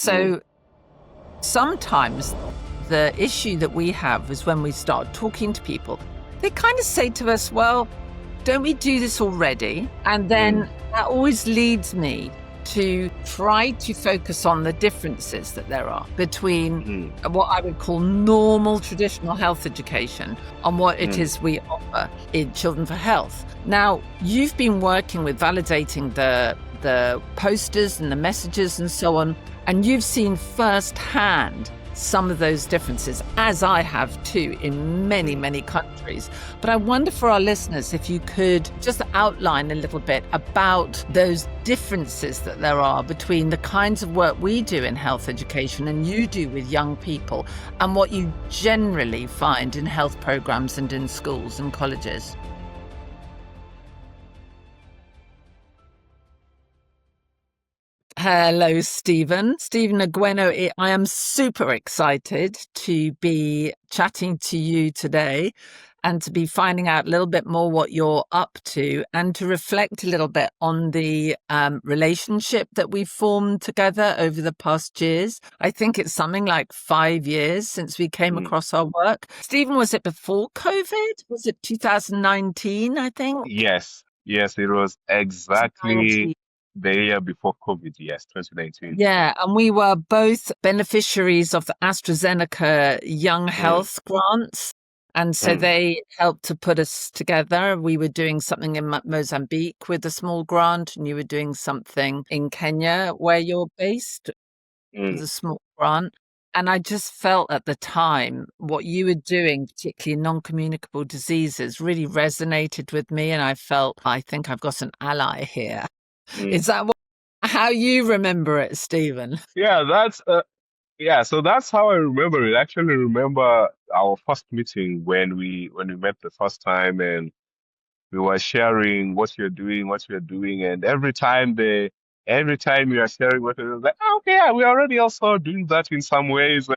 So sometimes the issue that we have is when we start talking to people, they kind of say to us, well, don't we do this already? And then that always leads me to try to focus on the differences that there are between what I would call normal traditional health education and what it is we offer in Children for Health. Now, you've been working with validating the posters and the messages and so on, and you've seen firsthand some of those differences, as I have too, in many, many countries. But I wonder for our listeners if you could just outline a little bit about those differences that there are between the kinds of work we do in health education and you do with young people, and what you generally find in health programs and in schools and colleges. Hello, Stephen. Stephen Ogweno. I am super excited to be chatting to you today and to be finding out a little bit more what you're up to and to reflect a little bit on the relationship that we've formed together over the past years. I think it's something like 5 years since we came across our work. Stephen, was it before COVID? Was it 2019, I think? Yes, it was exactly the year before COVID, yes, 2019. Yeah, and we were both beneficiaries of the AstraZeneca Young Health grants. And so they helped to put us together. We were doing something in Mozambique with a small grant, and you were doing something in Kenya where you're based with a small grant. And I just felt at the time what you were doing, particularly in non-communicable diseases, really resonated with me. And I felt, I think I've got an ally here. Is that how you remember it, Stephen? Yeah, so that's how I remember it. I actually remember our first meeting when we met the first time, and we were sharing what you're doing, and every time you are sharing what you're doing, like, oh, okay, yeah, we're already also doing that in some ways.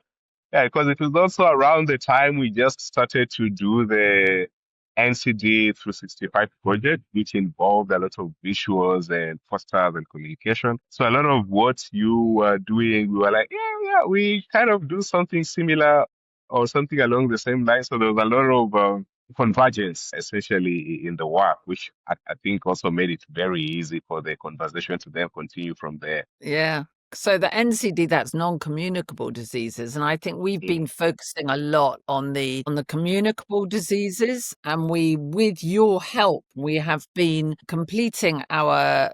Yeah, because it was also around the time we just started to do the NCD 365 project, which involved a lot of visuals and posters and communication. So a lot of what you were doing, we were like, yeah, we kind of do something similar or something along the same lines. So there was a lot of convergence, essentially, in the work, which I think also made it very easy for the conversation to then continue from there. Yeah. So the NCD, that's non-communicable diseases. And I think we've been focusing a lot on the communicable diseases. And with your help, we have been completing our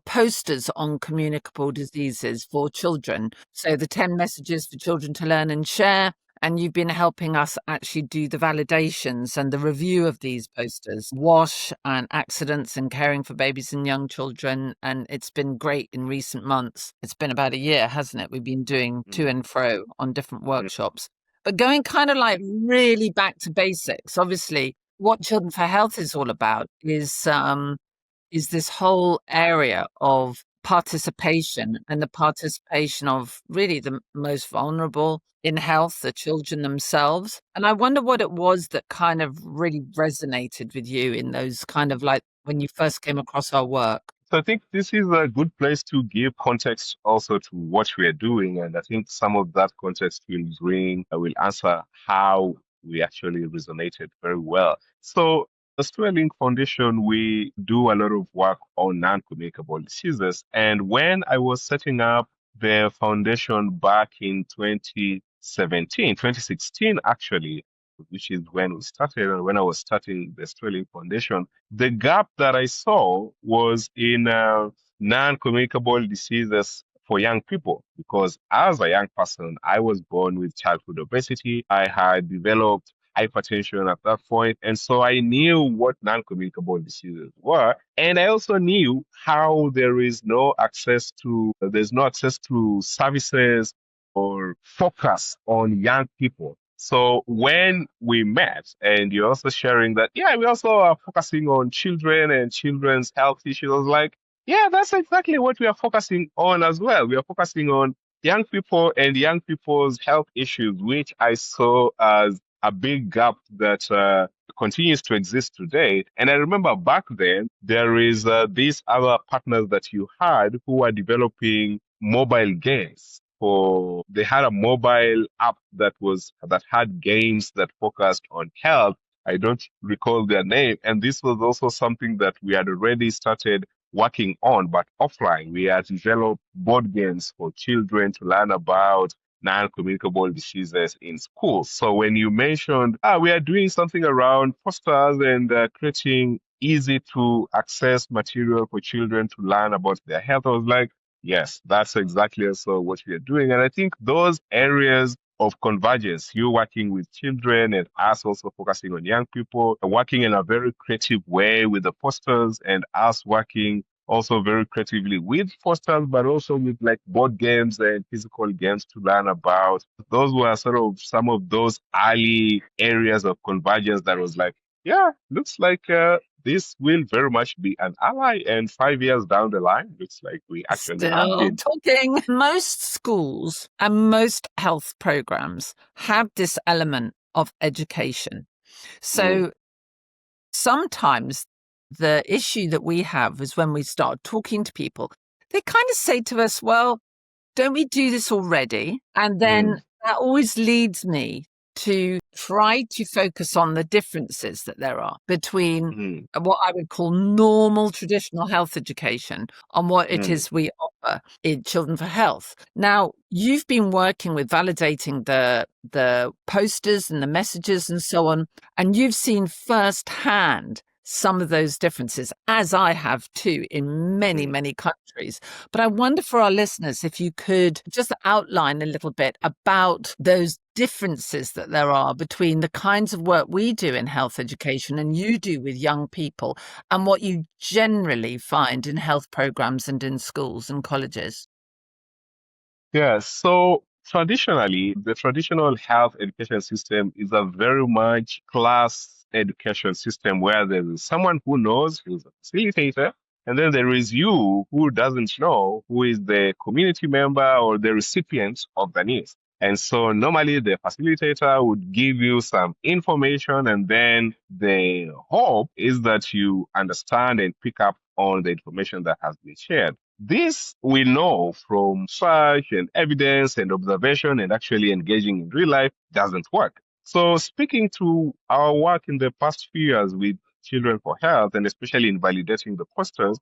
posters on communicable diseases for children. So the 10 messages for children to learn and share. And you've been helping us actually do the validations and the review of these posters, WASH and accidents and caring for babies and young children. And it's been great in recent months. It's been about a year, hasn't it? We've been doing to and fro on different workshops. But going kind of like really back to basics, obviously, what Children for Health is all about is this whole area of participation, and the participation of really the most vulnerable in health, the children themselves. And I wonder what it was that kind of really resonated with you in those kind of like when you first came across our work. So I think this is a good place to give context also to what we are doing. And I think some of that context will answer how we actually resonated very well. So the Sterling Foundation, we do a lot of work on non-communicable diseases. And when I was setting up the foundation back in 2016 actually, which is when we started, and when I was starting the Sterling Foundation, the gap that I saw was in non-communicable diseases for young people, because as a young person, I was born with childhood obesity. I had developed hypertension at that point. And so I knew what non-communicable diseases were. And I also knew how there's no access to services or focus on young people. So when we met, and you're also sharing that, yeah, we also are focusing on children and children's health issues, I was like, yeah, that's exactly what we are focusing on as well. We are focusing on young people and young people's health issues, which I saw as a big gap that continues to exist today. And I remember back then, there is these other partners that you had who are developing mobile games. For they had a mobile app that had games that focused on health. I don't recall their name, and this was also something that we had already started working on, but offline. We had developed board games for children to learn about non-communicable diseases in schools. So when you mentioned, we are doing something around posters and creating easy to access material for children to learn about their health, I was like, yes, that's exactly also what we are doing. And I think those areas of convergence, you working with children and us also focusing on young people, working in a very creative way with the posters and us working also very creatively with posters, but also with like board games and physical games to learn about. Those were sort of some of those early areas of convergence that was like, yeah, looks like this will very much be an ally. And 5 years down the line, looks like we actually have Still been. talking. Most schools and most health programs have this element of education. Mm, So sometimes the issue that we have is when we start talking to people, they kind of say to us, well, don't we do this already? And then mm, that always leads me to try to focus on the differences that there are between mm, what I would call normal traditional health education and what it mm. is we offer in Children for Health. Now, you've been working with validating the posters and the messages and so on, and you've seen firsthand some of those differences, as I have too, in many, Mm. many countries. But I wonder for our listeners if you could just outline a little bit about those differences that there are between the kinds of work we do in health education and you do with young people and what you generally find in health programs and in schools and colleges. Yeah, so traditionally, the traditional health education system is a very much class education system where there is someone who knows, who's a facilitator, and then there is you who doesn't know, who is the community member or the recipient of the news. And so normally the facilitator would give you some information, and then the hope is that you understand and pick up on the information that has been shared. This we know from research and evidence and observation and actually engaging in real life doesn't work. So, speaking to our work in the past few years with Children for Health and especially in validating the posters,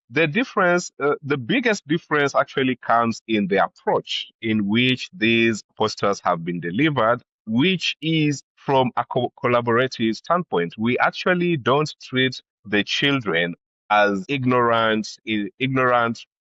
the biggest difference actually comes in the approach in which these posters have been delivered, which is from a collaborative standpoint. We actually don't treat the children as ignorant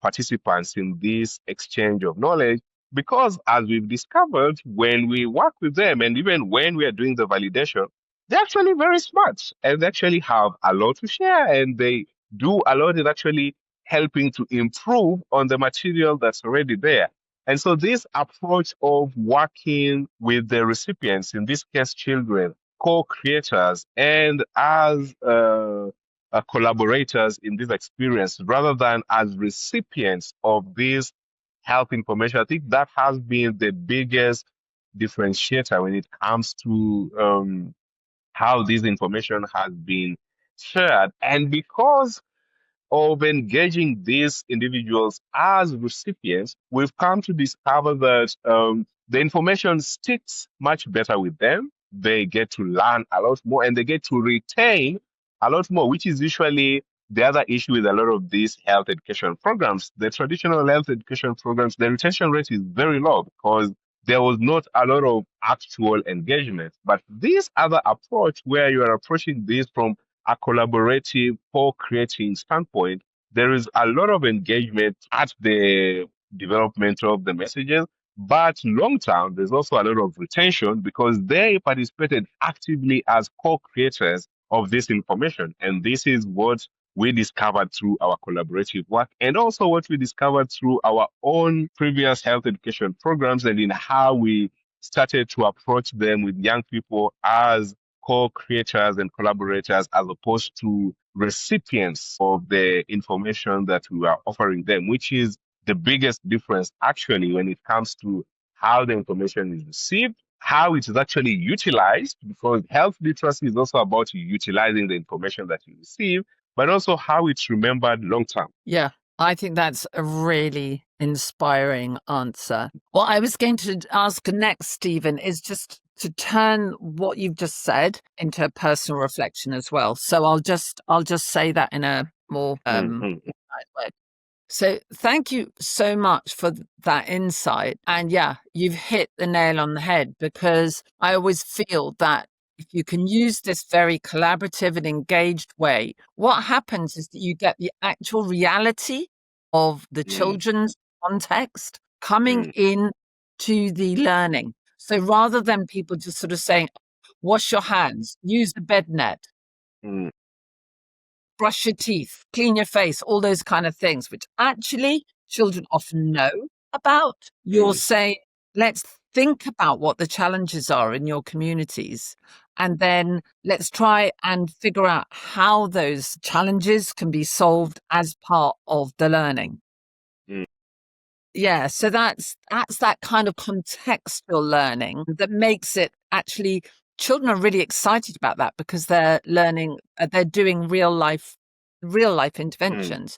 participants in this exchange of knowledge because as we've discovered when we work with them and even when we are doing the validation, they're actually very smart and they actually have a lot to share and they do a lot in actually helping to improve on the material that's already there. And so this approach of working with the recipients, in this case, children, co-creators, and as collaborators in this experience, rather than as recipients of this health information, I think that has been the biggest differentiator when it comes to how this information has been shared. And because of engaging these individuals as recipients, we've come to discover that the information sticks much better with them. They get to learn a lot more and they get to retain a lot more, which is usually the other issue with a lot of these health education programs. The traditional health education programs, the retention rate is very low because there was not a lot of actual engagement. But this other approach, where you are approaching this from a collaborative, co-creating standpoint, there is a lot of engagement at the development of the messages. But long term, there's also a lot of retention because they participated actively as co-creators of this information. And this is what we discovered through our collaborative work and also what we discovered through our own previous health education programs and in how we started to approach them with young people as co-creators and collaborators as opposed to recipients of the information that we are offering them, which is the biggest difference actually when it comes to how the information is received, how it is actually utilized, because health literacy is also about utilizing the information that you receive, but also how it's remembered long term. Yeah. I think that's a really inspiring answer. What I was going to ask next, Stephen, is just to turn what you've just said into a personal reflection as well. So I'll just say that in a more Mm-hmm. way. So thank you so much for that insight. And yeah, you've hit the nail on the head, because I always feel that if you can use this very collaborative and engaged way, what happens is that you get the actual reality of the Mm, children's context coming mm, in to the learning. So rather than people just sort of saying, wash your hands, use the bed net, mm, brush your teeth, clean your face, all those kind of things, which actually children often know about. You're mm, saying, let's think about what the challenges are in your communities. And then let's try and figure out how those challenges can be solved as part of the learning. mm, Yeah, so that's that kind of contextual learning that makes it actually children are really excited about that, because they're learning, they're doing real life mm, interventions.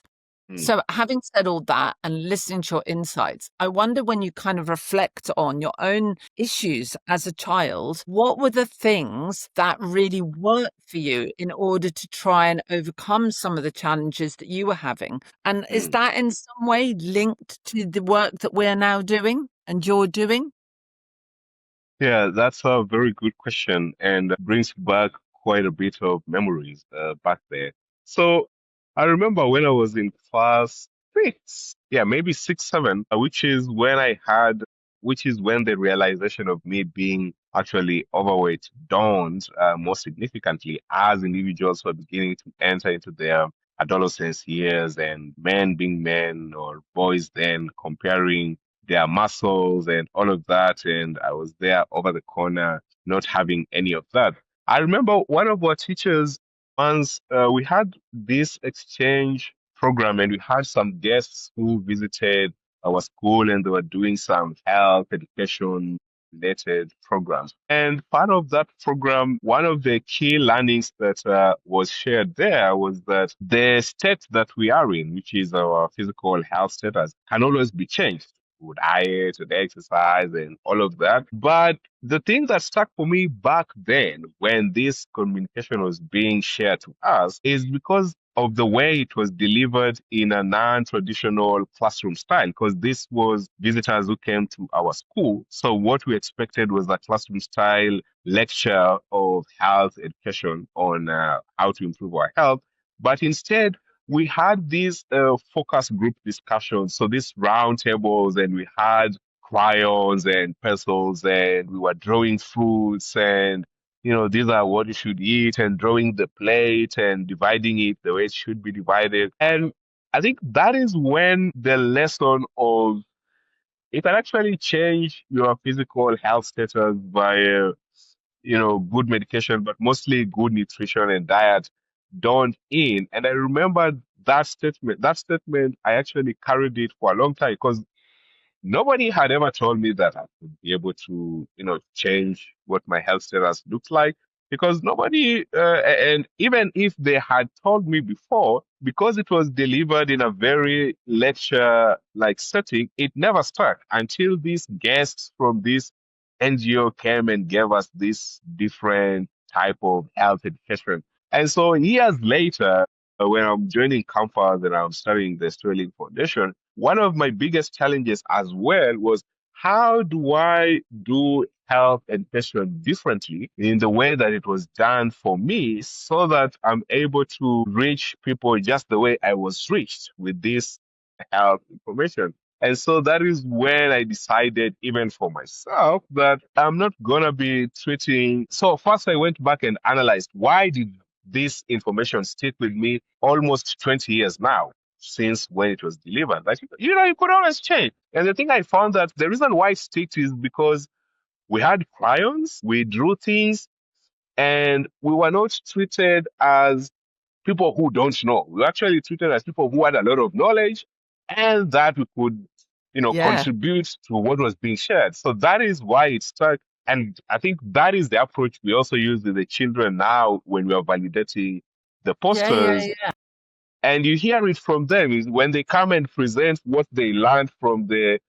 mm. So having said all that and listening to your insights, I wonder, when you kind of reflect on your own issues as a child, what were the things that really worked for you in order to try and overcome some of the challenges that you were having? And is Mm. that in some way linked to the work that we're now doing and you're doing? Yeah, that's a very good question and brings back quite a bit of memories back there. So I remember when I was in class six, yeah, maybe six, seven, which is when the realization of me being actually overweight dawned more significantly as individuals were beginning to enter into their adolescence years, and men being men or boys then comparing their muscles and all of that. And I was there over the corner, not having any of that. I remember one of our teachers once, we had this exchange program and we had some guests who visited our school and they were doing some health education related programs. And part of that program, one of the key learnings that was shared there was that the state that we are in, which is our physical health status, can always be changed with diet, with exercise, and all of that. But the thing that stuck for me back then, when this communication was being shared to us, is because of the way it was delivered in a non-traditional classroom style, because this was visitors who came to our school. So what we expected was a classroom style lecture of health education on how to improve our health. But instead, we had these focus group discussions. So these round tables, and we had crayons and pencils, and we were drawing fruits, and these are what you should eat, and drawing the plate and dividing it the way it should be divided. And I think that is when the lesson of it can actually change your physical health status by good medication, but mostly good nutrition and diet done in. And I remember that statement. That statement, I actually carried it for a long time because nobody had ever told me that I could be able to, change what my health status looks like. Because nobody, and even if they had told me before, because it was delivered in a very lecture-like setting, it never stuck until these guests from this NGO came and gave us this different type of health education. And so years later, when I'm joining campus and I'm studying the Sterling Foundation, one of my biggest challenges as well was how do I do health education differently in the way that it was done for me so that I'm able to reach people just the way I was reached with this health information. And so that is when I decided, even for myself, that I'm not gonna be treating. So first, I went back and analyzed why did this information stick with me almost 20 years now since when it was delivered. Like, you could always change. And the thing I found that the reason why it sticks is because we had crayons, we drew things, and we were not treated as people who don't know. We were actually treated as people who had a lot of knowledge and that we could, Yeah. contribute to what was being shared. So that is why it stuck. And I think that is the approach we also use with the children now when we are validating the Yeah, yeah, posters. yeah. And you hear it from them is when they come and present what they learned from the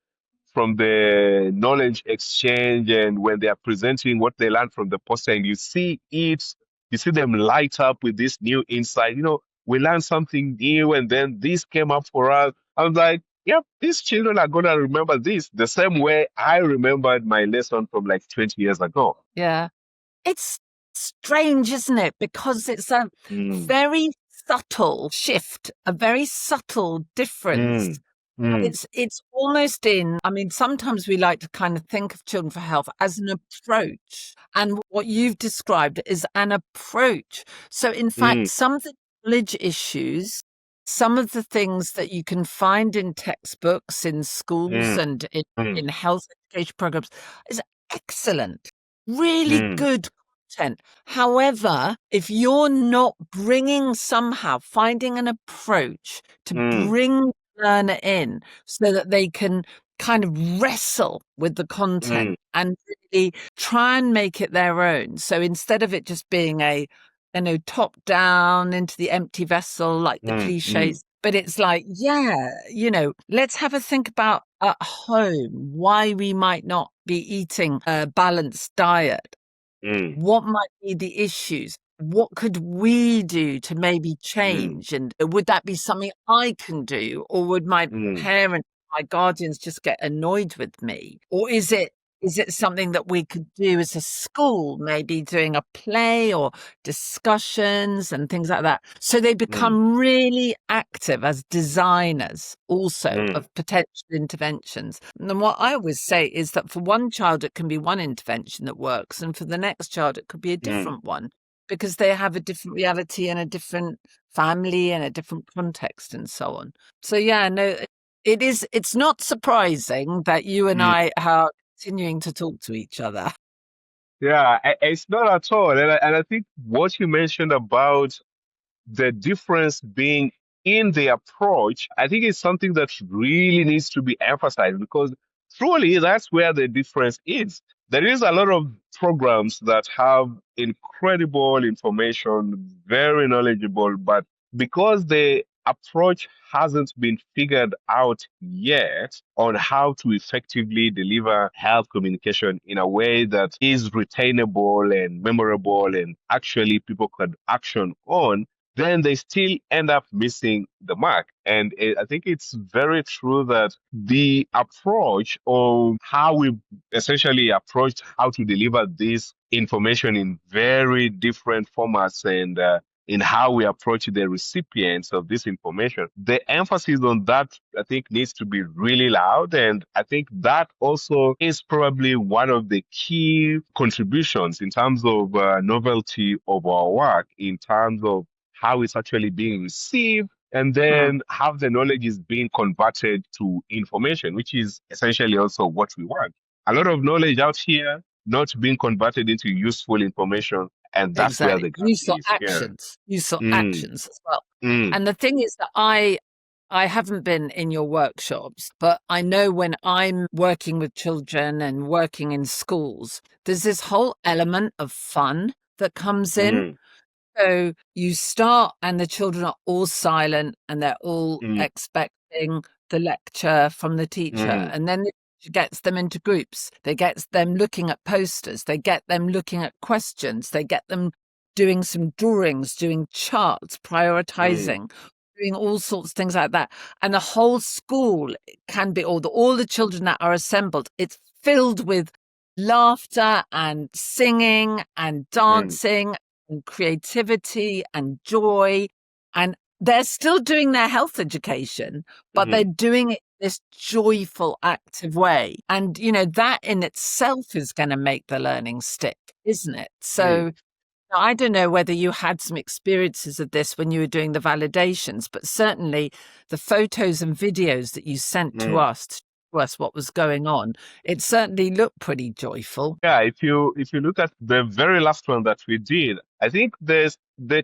knowledge exchange, and when they are presenting what they learned from the poster, and you see them light up with this new insight. We learned something new, and then this came up for us. I'm like, yep, these children are gonna remember this the same way I remembered my lesson from like 20 years ago. Yeah. It's strange, isn't it? Because it's a Mm, very subtle shift, a very subtle difference. mm, mm, It's almost I mean, sometimes we like to kind of think of Children for Health as an approach. And what you've described is an approach. So in fact, mm, some of the knowledge issues, some of the things that you can find in textbooks, in schools mm, and mm, in health education programs is excellent, really mm, good content. However, if you're not bringing somehow, finding an approach to mm, bring learner in so that they can kind of wrestle with the mm, content and really try and make it their own. So instead of it just being top down into the empty vessel, like the mm, mm, cliches, but it's like, yeah, let's have a think about at home why we might not be eating a balanced diet. mm, What might be the issues? What could we do to maybe mm, change? And would that be something I can do? Or would my mm, parents, my guardians just get annoyed with me? Or is it something that we could do as a school, maybe doing a play or discussions and things like that? So they mm, become really active as designers also mm, of potential interventions. And what I always say is that for one child, it can be one intervention that works, and for the next child, it could be a mm. different one because they have a different reality and a different family and a different context and so on. So, yeah, no, it's not surprising that you and Mm. I are continuing to talk to each other. Yeah, it's not at all. And I think what you mentioned about the difference being in the approach, I think it's something that really needs to be emphasized because truly that's where the difference is. There is a lot of programs that have incredible information, very knowledgeable, but because the approach hasn't been figured out yet on how to effectively deliver health communication in a way that is retainable and memorable and actually people can action on, then they still end up missing the mark. And I think it's very true that the approach of how we essentially approached how to deliver this information in very different formats and in how we approach the recipients of this information, the emphasis on that, I think, needs to be really loud. And I think that also is probably one of the key contributions in terms of novelty of our work, in terms of how it's actually being received, and Mm, then how the knowledge is being converted to information, which is essentially also what we want. A lot of knowledge out here not being converted into useful information, and that's where exactly. the gap is. Yeah. Useful Mm, actions as well. mm, And the thing is that I haven't been in your workshops, but I know when I'm working with children and working in schools, there's this whole element of fun that comes in. mm, So you start, and the children are all silent and they're all mm, expecting the lecture from the teacher. mm, And then the teacher gets them into groups. They get them looking at posters. They get them looking at questions. They get them doing some drawings, doing charts, mm, prioritizing, doing all sorts of things like that. And the whole school can be, all the children that are assembled, it's filled with laughter and singing and mm, dancing and creativity and joy. And they're still doing their health education, but they're mm, doing it in this joyful, active way. And, that in itself is going to make the learning stick, isn't it? mm, So I don't know whether you had some experiences of this when you were doing the validations, but certainly the photos and videos that you sent to mm. us what was going on, it certainly looked pretty joyful. Yeah, if you look at the very last one that we did, I think the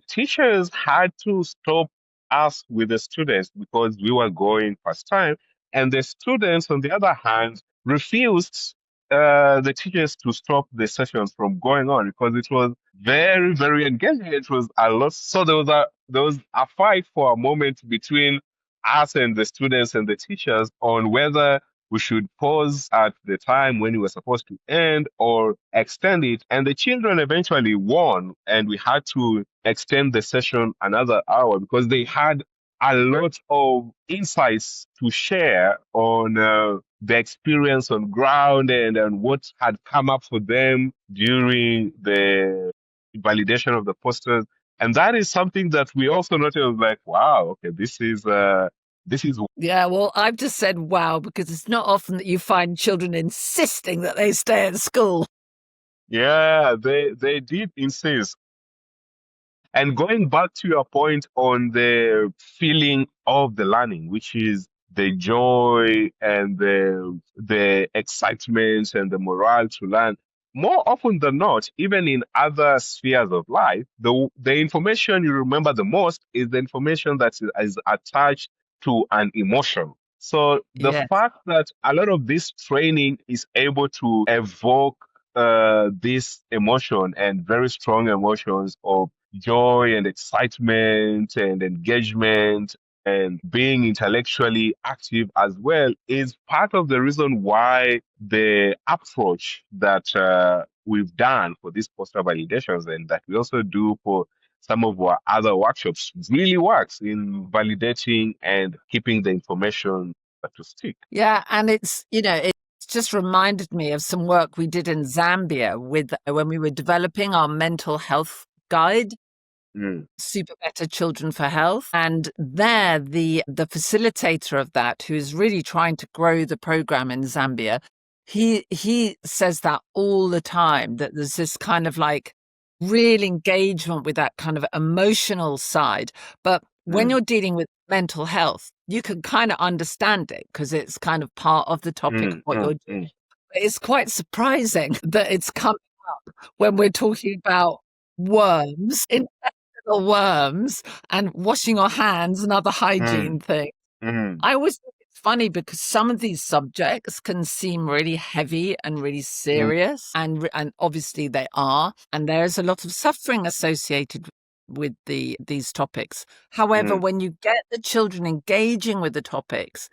teachers had to stop us with the students because we were going first time, and the students, on the other hand, refused the teachers to stop the sessions from going on because it was very, very engaging. It was a lot. So there was a fight for a moment between us and the students and the teachers on whether we should pause at the time when we were supposed to end or extend it. And the children eventually won, and we had to extend the session another hour because they had a lot of insights to share on the experience on ground and what had come up for them during the validation of the posters. And that is something that we also noticed like, wow, okay, this is Yeah, well, I've just said wow because it's not often that you find children insisting that they stay at school. yeah, they did insist. And going back to your point on the feeling of the learning, which is the joy and the excitement and the morale to learn, more often than not, even in other spheres of life, the information you remember the most is the information that is attached to an emotion. So the Yes. fact that a lot of this training is able to evoke this emotion and very strong emotions of joy and excitement and engagement and being intellectually active as well is part of the reason why the approach that we've done for these poster validations and that we also do for some of our other workshops really works in validating and keeping the information to stick. Yeah, and it's just reminded me of some work we did in Zambia with when we were developing our mental health guide. Mm, Super Better Children for Health. And there, the facilitator of that, who is really trying to grow the program in Zambia, he says that all the time, that there's this kind of like real engagement with that kind of emotional side. But when mm, you're dealing with mental health, you can kind of understand it because it's kind of part of the topic of mm, what you're mm, doing. mm, It's quite surprising that it's coming up when we're talking about worms, intestinal worms, and washing our hands and other mm, hygiene things. mm, I always think it's funny because some of these subjects can seem really heavy and really mm, serious, and obviously they are, and there's a lot of suffering associated with these topics. However, mm, when you get the children engaging with the topics,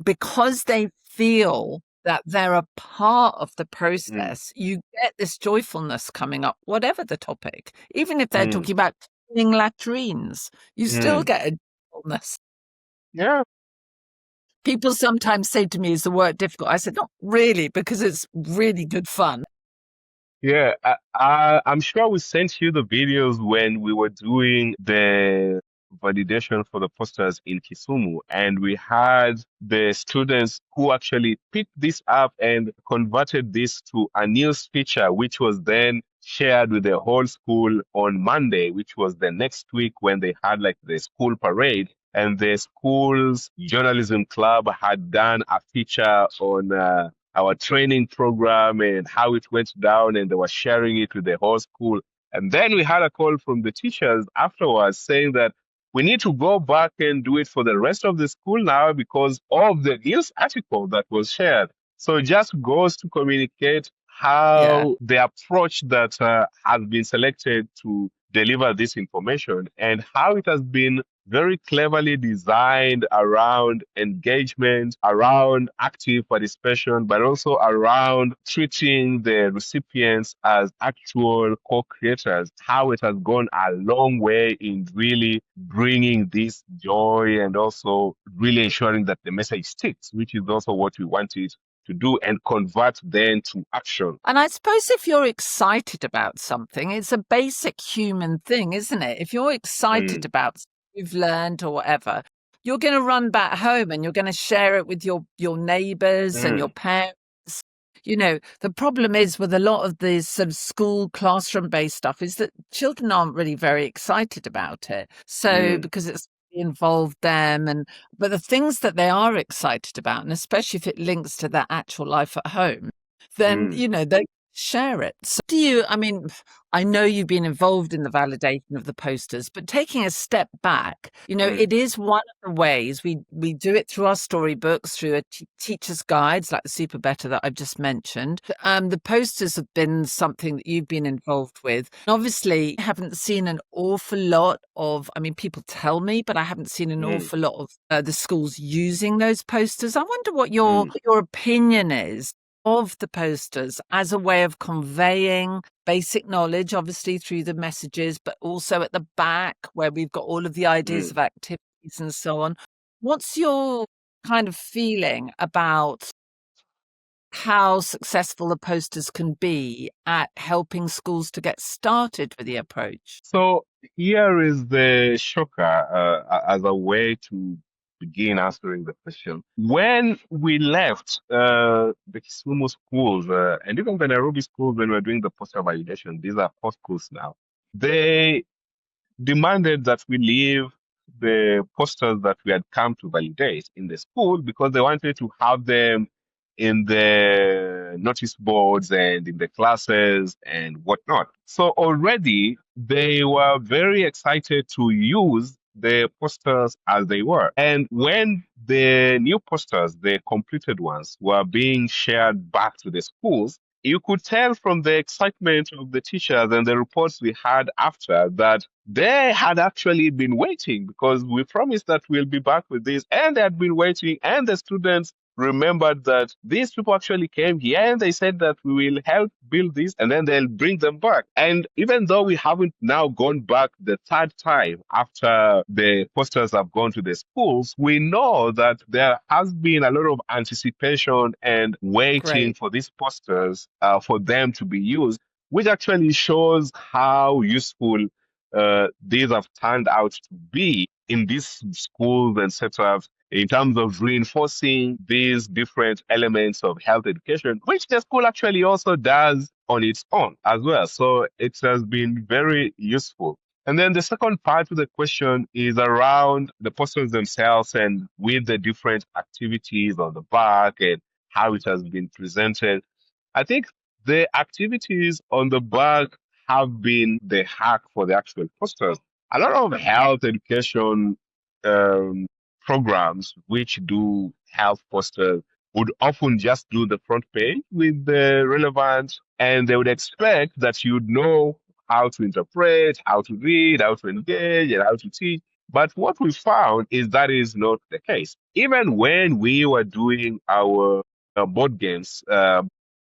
because they feel that they're a part of the mm, process, you get this joyfulness coming up, whatever the topic. Even if they're mm, talking about cleaning latrines, you still mm. get a joyfulness. Yeah, People sometimes say to me, is the work difficult? I said, not really, because it's really good fun. yeah. I'm sure we sent you the videos when we were doing the validation for the posters in Kisumu, and we had the students who actually picked this up and converted this to a news feature, which was then shared with the whole school on Monday, which was the next week when they had like the school parade. And the school's journalism club had done a feature on our training program and how it went down, and they were sharing it with the whole school. And then we had a call from the teachers afterwards saying that we need to go back and do it for the rest of the school now because of the news article that was shared. So it just goes to communicate Yeah. how the approach that has been selected to deliver this information and how it has been very cleverly designed around engagement, around active participation, but also around treating the recipients as actual co-creators, how it has gone a long way in really bringing this joy and also really ensuring that the message sticks, which is also what we wanted to do and convert then to action. And I suppose if you're excited about something, it's a basic human thing, isn't it? If you're excited Mm, about something you've learned or whatever, you're going to run back home and you're going to share it with your neighbors and your mm, parents. The problem is with a lot of this sort of school classroom based stuff is that children aren't really very excited about it. So mm, because it's involved them but the things that they are excited about, and especially if it links to their actual life at home, then mm, they share it. So do you, I mean, I know you've been involved in the validation of the posters, but taking a step back, Mm, it is one of the ways we do it through our storybooks, through a teacher's guides like the Super Better that I've just mentioned. The posters have been something that you've been involved with. Obviously, I haven't seen an awful lot of, I mean, people tell me, but I haven't seen an mm, awful lot of the schools using those posters. I wonder what mm, your opinion is of the posters as a way of conveying basic knowledge, obviously through the messages, but also at the back where we've got all of the ideas mm. of activities and so on. What's your kind of feeling about how successful the posters can be at helping schools to get started with the approach? So here is the shocker as a way to begin answering the question. When we left the Kisumu schools and even the Nairobi schools, when we were doing the poster validation, these are four schools now, they demanded that we leave the posters that we had come to validate in the school because they wanted to have them in the notice boards and in the classes and whatnot. So already they were very excited to use the posters as they were. And when the new posters, the completed ones, were being shared back to the schools, you could tell from the excitement of the teachers and the reports we had after that they had actually been waiting because we promised that we'll be back with this, and they had been waiting, and the students remembered that these people actually came here and they said that we will help build this and then they'll bring them back. And even though we haven't now gone back the third time after the posters have gone to the schools, we know that there has been a lot of anticipation and waiting Great. for these posters for them to be used, which actually shows how useful these have turned out to be in these schools and setups in terms of reinforcing these different elements of health education, which the school actually also does on its own as well. So it has been very useful. And then the second part of the question is around the posters themselves and with the different activities on the back and how it has been presented. I think the activities on the back have been the hack for the actual posters. A lot of health education um, programs which do health posters would often just do the front page with the relevant, and they would expect that you'd know how to interpret, how to read, how to engage, and how to teach. But what we found is that is not the case. Even when we were doing our board games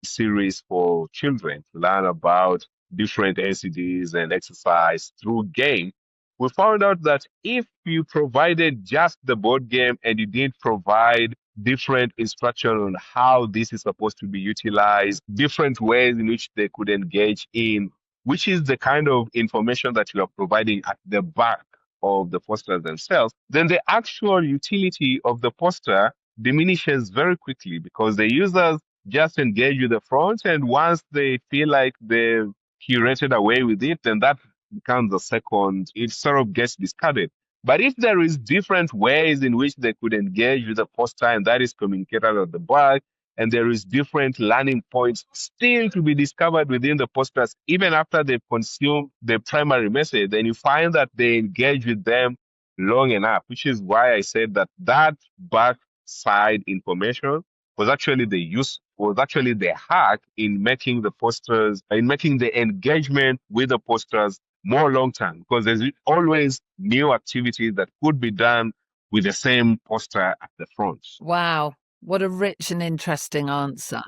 series for children to learn about different NCDs and exercise through game, we found out that if you provided just the board game and you didn't provide different instruction on how this is supposed to be utilized, different ways in which they could engage in, which is the kind of information that you are providing at the back of the posters themselves, then the actual utility of the poster diminishes very quickly because the users just engage with the front, and once they feel like they've curated away with it, then that becomes the second, it sort of gets discarded. But if there is different ways in which they could engage with the poster and that is communicated at the back, and there is different learning points still to be discovered within the posters, even after they've consumed the primary message, then you find that they engage with them long enough, which is why I said that that backside information was actually the hack in making the posters, in making the engagement with the posters more long term, because there's always new activities that could be done with the same poster at the front. Wow. What a rich and interesting answer.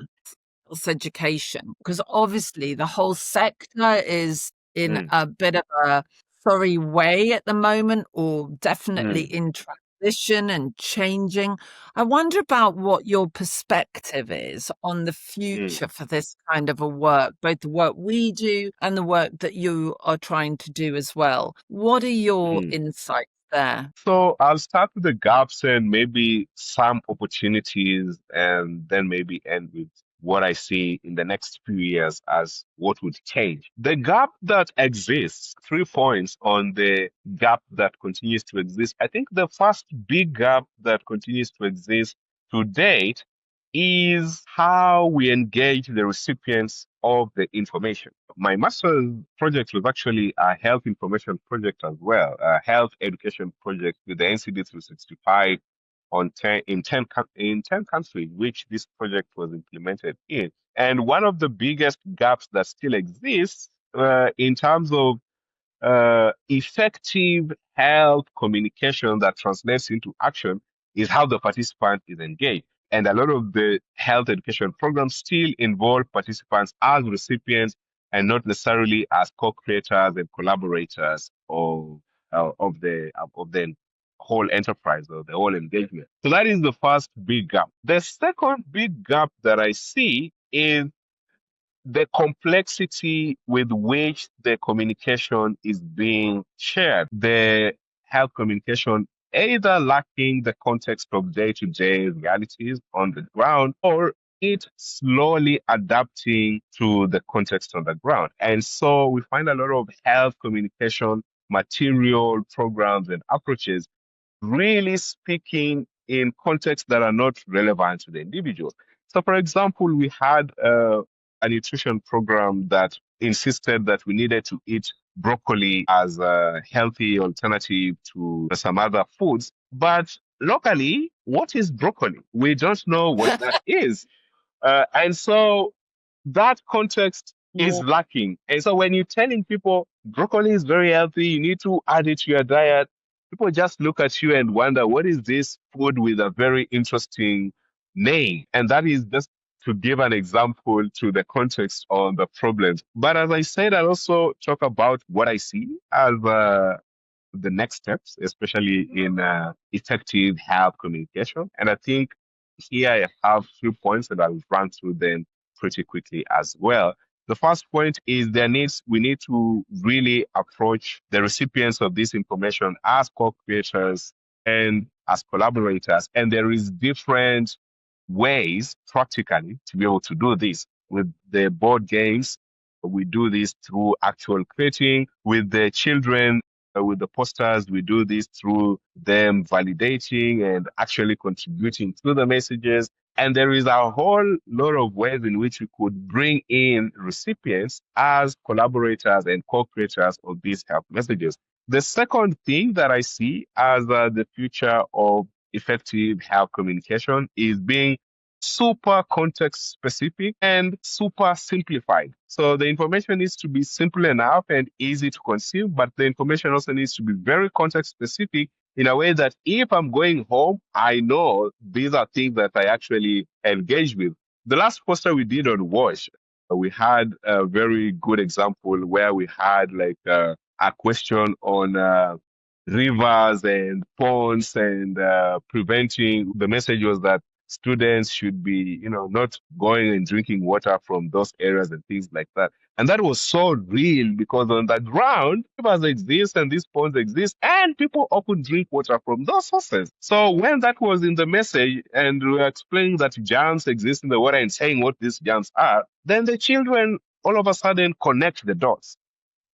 Health education, because obviously the whole sector is in Mm, a bit of a sorry way at the moment, or definitely mm, in transition and changing. I wonder about what your perspective is on the mm, future for this kind of a work, both the work we do and the work that you are trying to do as well. What are your mm. insights there? So I'll start with the gaps and maybe some opportunities, and then maybe end with what I see in the next few years as what would change. The gap that exists, 3 points on the gap that continues to exist. I think the first big gap that continues to exist to date is how we engage the recipients of the information. My master's project was actually a health information project as well, a health education project with the NCD 365 on 10, in 10 countries, which this project was implemented in. And one of the biggest gaps that still exists in terms of effective health communication that translates into action is how the participant is engaged. And a lot of the health education programs still involve participants as recipients and not necessarily as co-creators and collaborators of the whole enterprise or the whole engagement. So that is the first big gap. The second big gap that I see is the complexity with which the communication is being shared, the health communication either lacking the context of day-to-day realities on the ground or it slowly adapting to the context on the ground. And so we find a lot of health communication material programs and approaches really speaking in contexts that are not relevant to the individual. So, for example, we had a nutrition program that insisted that we needed to eat broccoli as a healthy alternative to some other foods. But locally, what is broccoli? We don't know what that is. And so that context is Yeah. lacking. And so when you're telling people broccoli is very healthy, you need to add it to your diet, people just look at you and wonder, what is this food with a very interesting name? And that is just to give an example to the context on the problems. But as I said, I also talk about what I see as the next steps, especially in effective health communication. And I think here I have 3 points that I'll run through them pretty quickly as well. The first point is we need to really approach the recipients of this information as co-creators and as collaborators. And there is different ways practically to be able to do this. With the board games, we do this through actual creating. With the children, with the posters, we do this through them validating and actually contributing to the messages. And there is a whole lot of ways in which we could bring in recipients as collaborators and co-creators of these health messages. The second thing that I see as the future of effective health communication is being super context specific and super simplified. So the information needs to be simple enough and easy to consume, but the information also needs to be very context specific in a way that if I'm going home, I know these are things that I actually engage with. The last poster we did on WASH, we had a very good example where we had like a question on rivers and ponds and preventing. The message was that students should be, not going and drinking water from those areas and things like that. And that was so real because on the ground, rivers exist and these ponds exist, and people often drink water from those sources. So when that was in the message and we were explaining that germs exist in the water and saying what these germs are, then the children all of a sudden connect the dots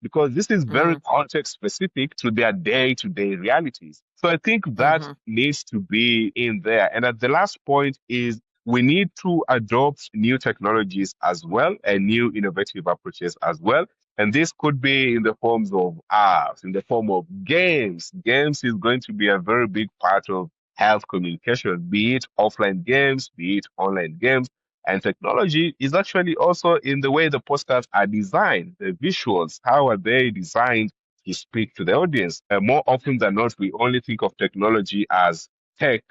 because this is very Mm, context specific to their day to day realities. So I think that mhm. needs to be in there. And at the last point is we need to adopt new technologies as well and new innovative approaches as well. And this could be in the forms of apps, in the form of games. Games is going to be a very big part of health communication, be it offline games, be it online games. And technology is actually also in the way the postcards are designed, the visuals. How are they designed to speak to the audience? More often than not, we only think of technology as tech,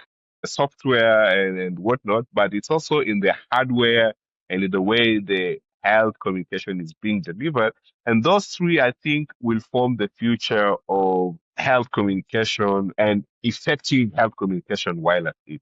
software, and whatnot, but it's also in the hardware and in the way the health communication is being delivered. And those three, I think, will form the future of health communication and effective health communication while at it.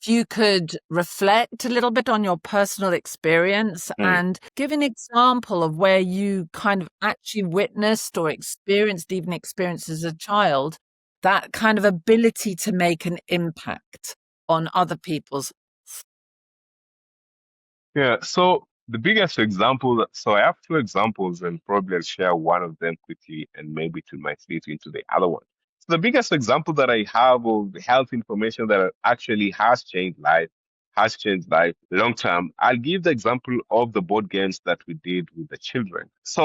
If you could reflect a little bit on your personal experience Mm. and give an example of where you kind of actually witnessed or even experienced as a child, that kind of ability to make an impact on other people's. Yeah, so the biggest example, so I have two examples and probably I'll share one of them quickly and maybe to might feed into the other one. So the biggest example that I have of health information that actually has changed life has changed life long term. I'll give the example of the board games that we did with the children. So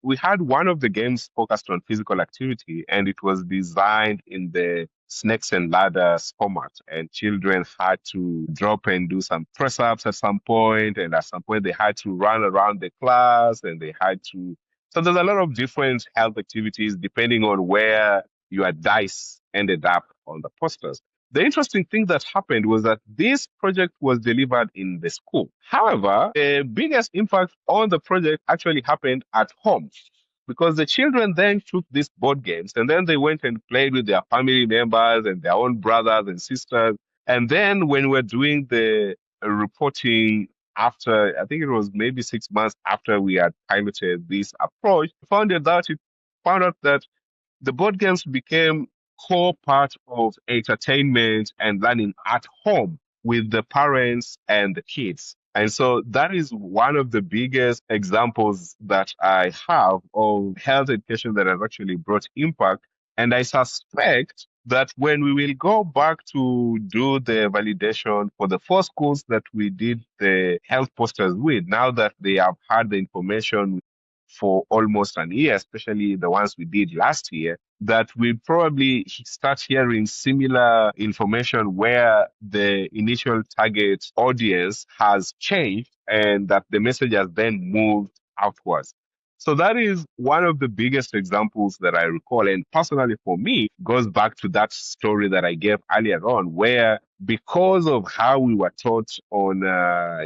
we had one of the games focused on physical activity, and it was designed in the snakes and ladders format. And children had to drop and do some press ups at some point, and at some point they had to run around the class, and they had to. So there's a lot of different health activities depending on where your dice ended up on the posters. The interesting thing that happened was that this project was delivered in the school. However, the biggest impact on the project actually happened at home because the children then took these board games and then they went and played with their family members and their own brothers and sisters. And then when we're doing the reporting after, I think it was maybe 6 months after we had piloted this approach, found out that the board games became core part of entertainment and learning at home with the parents and the kids. And so that is one of the biggest examples that I have of health education that has actually brought impact. And I suspect that when we will go back to do the validation for the four schools that we did the health posters with, now that they have had the information for almost an year, especially the ones we did last year, that we probably start hearing similar information where the initial target audience has changed and that the message has then moved outwards. So that is one of the biggest examples that I recall. And personally for me, goes back to that story that I gave earlier on, where because of how we were taught on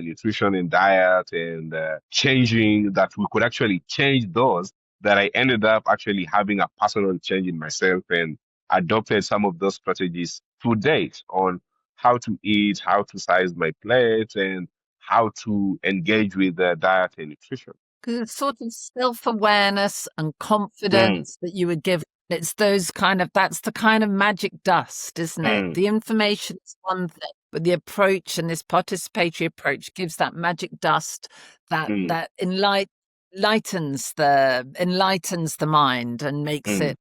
nutrition and diet and changing, that we could actually change those, that I ended up actually having a personal change in myself and adopted some of those strategies to date on how to eat, how to size my plate, and how to engage with diet and nutrition. 'Cause it's sort of self-awareness and Mm, confidence that you were given. It's that's the kind of magic dust, isn't it? mm, The information is one thing, but the approach and this participatory approach gives that magic dust that mm, enlightens the mind and mm, makes it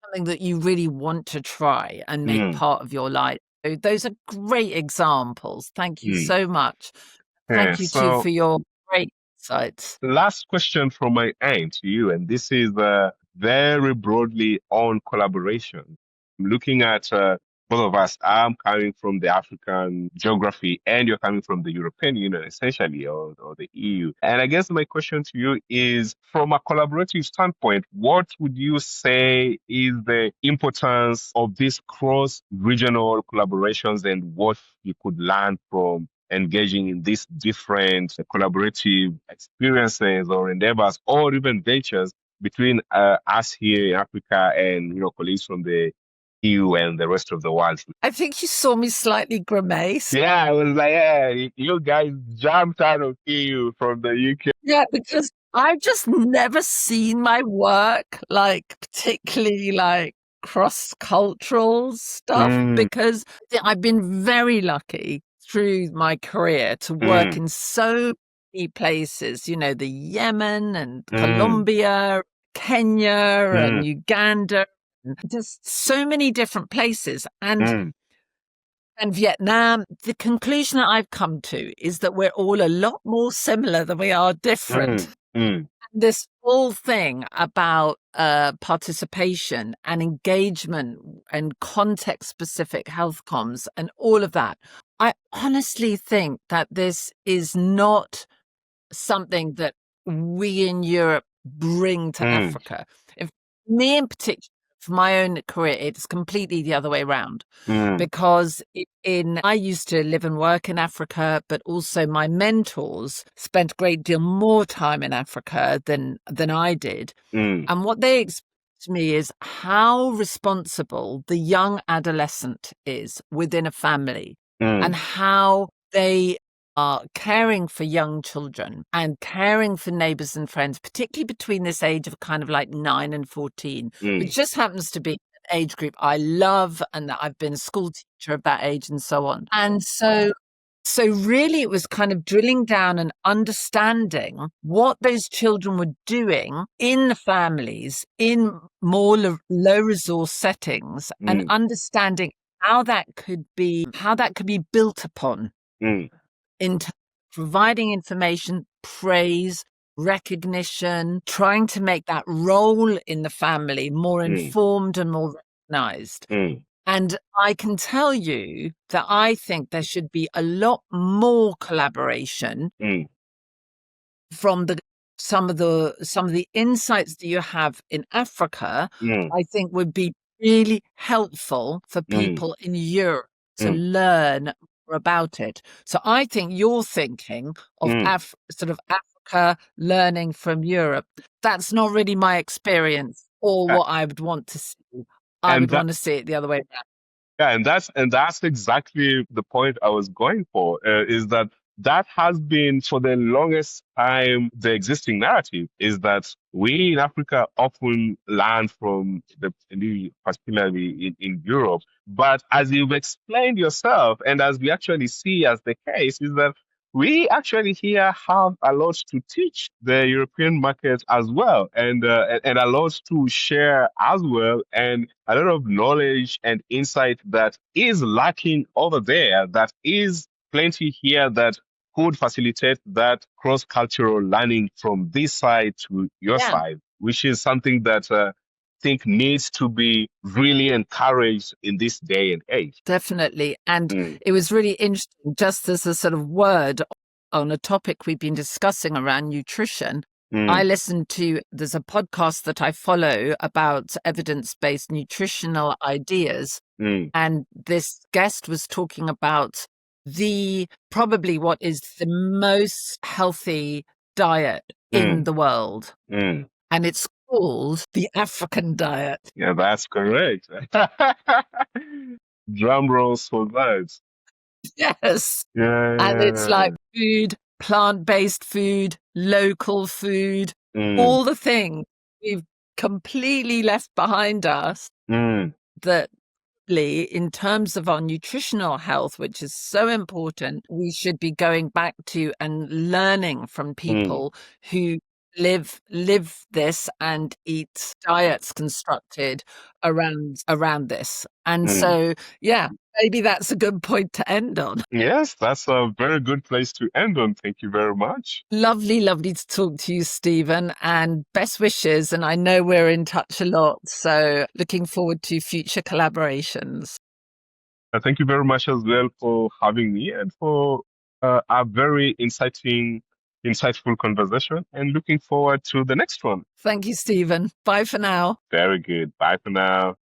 something that you really want to try and make mm, part of your life. So those are great examples. Thank you mm. so much. Yeah, Thank you too so for your great insights. last question from my end to you, and this is very broadly on collaboration. Looking at both of us, I'm coming from the African geography, and you're coming from the European Union, essentially, or the EU. And I guess my question to you is, from a collaborative standpoint, what would you say is the importance of these cross-regional collaborations and what you could learn from engaging in these different collaborative experiences or endeavors or even ventures between us here in Africa and colleagues from the EU and the rest of the world. I think you saw me slightly grimace. Yeah, I was like, yeah, you guys jumped out of EU from the UK. Yeah, because I've just never seen my work like particularly like cross-cultural stuff Mm, because I've been very lucky through my career to work mm, in so many places, the Yemen and mm, Colombia, Kenya and mm, Uganda, and just so many different places. mm, And Vietnam, the conclusion that I've come to is that we're all a lot more similar than we are different. mm, mm, This whole thing about participation and engagement and context specific health comms and all of that, I honestly think that this is not something that we in Europe bring to mm, Africa. If me in particular, for my own career, it's completely the other way around mm, because I used to live and work in Africa, but also my mentors spent a great deal more time in Africa than I did. mm, And what they explained to me is how responsible the young adolescent is within a family and mm, how they are caring for young children and caring for neighbors and friends, particularly between this age of kind of like 9 and 14, which mm, just happens to be an age group I love and that I've been a school teacher of that age and so on. And so really it was kind of drilling down and understanding what those children were doing in the families in more low resource settings and mm, understanding how that could be built upon. mm, in providing information, praise, recognition, trying to make that role in the family more mm, informed and more recognized. mm, And I can tell you that I think there should be a lot more collaboration mm, from some of the insights that you have in Africa. mm, I think would be really helpful for mm, people in Europe to mm, learn more about it. So I think you're thinking of mm. sort of Africa learning from Europe. That's not really my experience or Uh, what I would want to see. I And would that want to see it the other way around. Yeah, and that's exactly the point I was going for, is that that has been for the longest time the existing narrative is that we in Africa often learn from particularly in Europe. But as you've explained yourself, and as we actually see as the case, is that we actually here have a lot to teach the European market as well, and a lot to share as well, and a lot of knowledge and insight that is lacking over there, that is plenty here that could facilitate that cross-cultural learning from this side to your Yeah. side, which is something that I think needs to be really encouraged in this day and age. Definitely. And Mm, it was really interesting, just as a sort of word on a topic we've been discussing around nutrition. I mm, listened to, there's a podcast that I follow about evidence based nutritional ideas. mm, And this guest was talking about probably what is the most healthy diet in mm, the world. mm. And it's called the African diet. Yeah, that's correct. Drum rolls for that. Yes. And it's Yeah. like food, plant-based food, local food, Mm, all the things we've completely left behind us mm, that in terms of our nutritional health, which is so important, we should be going back to and learning from mm, people who live this and eat diets constructed around this. And mm. so, yeah, maybe that's a good point to end on. Yes, that's a very good place to end on. Thank you very much. Lovely, lovely to talk to you, Stephen, and best wishes. And I know we're in touch a lot, so looking forward to future collaborations. Thank you very much as well for having me and for a very insightful conversation, and looking forward to the next one. Thank you, Stephen. Bye for now. Very good. Bye for now.